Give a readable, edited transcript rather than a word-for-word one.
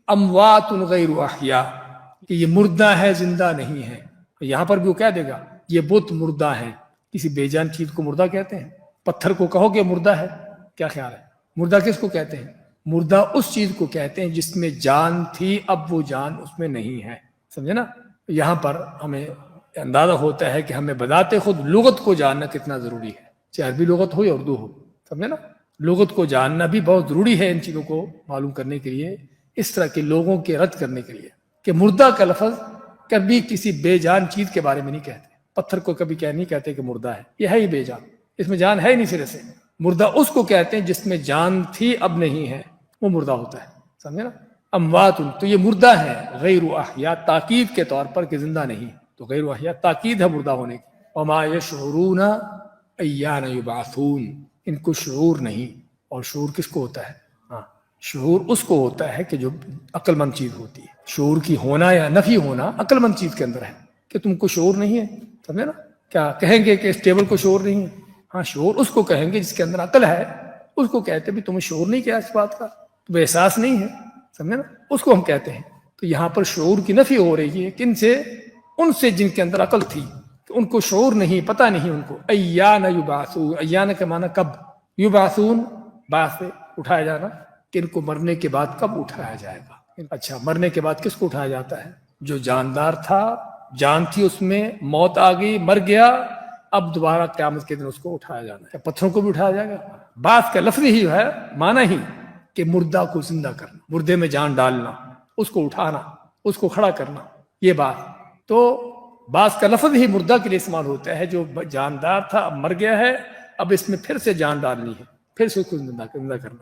اموات غیر احیاء، کہ یہ مردہ ہے زندہ نہیں ہے. یہاں پر بھی وہ کہہ دے گا یہ بت مردہ ہیں. کسی بے جان چیز کو مردہ کہتے ہیں؟ پتھر کو کہو کہ مردہ ہے، کیا خیال ہے؟ مردہ کس کو کہتے ہیں؟ مردہ اس چیز کو کہتے ہیں جس میں جان تھی، اب وہ جان اس میں نہیں ہے. سمجھے نا؟ یہاں پر ہمیں اندازہ ہوتا ہے کہ ہمیں بذات خود لغت کو جاننا کتنا ضروری ہے، چاہے عربی لغت ہو یا اردو ہو. سمجھے نا؟ لغت کو جاننا بھی بہت ضروری ہے ان چیزوں کو معلوم کرنے کے لیے، اس طرح کے لوگوں کے رد کرنے کے لیے کہ مردہ کا لفظ کبھی کسی بے جان چیز کے بارے میں نہیں کہتے. پتھر کو کبھی نہیں کہتے کہ مردہ ہے، یہ ہے ہی بے جان، اس میں جان ہے ہی نہیں سرے سے. مردہ اس کو کہتے ہیں جس میں جان تھی اب نہیں ہے، وہ مردہ ہوتا ہے. سمجھے نا؟ اموات، تو یہ مردہ ہے غیر احیاء، تاکید کے طور پر کہ زندہ نہیں، تو غیر احیاء تاکید ہے مردہ ہونے کی. وما یشعرون ایان یبعثون، ان کو شعور نہیں. اور شعور کس کو ہوتا ہے؟ ہاں، شعور اس کو ہوتا ہے کہ جو عقل مند چیز ہوتی ہے. شعور کی ہونا یا نفی ہونا عقل مند چیز کے اندر ہے. کہ تم کو شعور نہیں ہے، سمجھے نا؟ کیا کہیں گے کہ اس ٹیبل کو شعور نہیں ہے؟ ہاں، شعور اس کو کہیں گے جس کے اندر عقل ہے، اس کو کہتے بھی تمہیں شعور نہیں کیا اس بات کا، تمہیں احساس نہیں ہے. سمجھے نا؟ اس کو ہم کہتے ہیں. تو یہاں پر شعور کی نفی ہو رہی ہے کن سے؟ ان سے جن کے اندر عقل تھی، کہ ان کو شعور نہیں، پتہ نہیں ان کو. ایان یبعثون، ایان کا معنی کب، یبعثون بعث سے اٹھایا جانا، کہ ان کو مرنے کے بعد کب اٹھایا جائے گا. اچھا، مرنے کے بعد کس کو اٹھایا جاتا ہے؟ جو جاندار تھا، جان تھی اس میں، موت آ گئی، مر گیا، اب دوبارہ قیامت کے دن اس کو اٹھایا جانا ہے. پتھروں کو بھی اٹھایا جائے گا. بعث کا لفظ ہی ہے، معنی ہی کہ مردہ کو زندہ کرنا، مردے میں جان ڈالنا، اس کو اٹھانا، اس کو کھڑا کرنا، یہ بات. تو بعث کا لفظ ہی مردہ کے لیے استعمال ہوتا ہے، جو جاندار تھا اب مر گیا ہے، اب اس میں پھر سے جان ڈالنی ہے، پھر سے اس کو زندہ کرنا.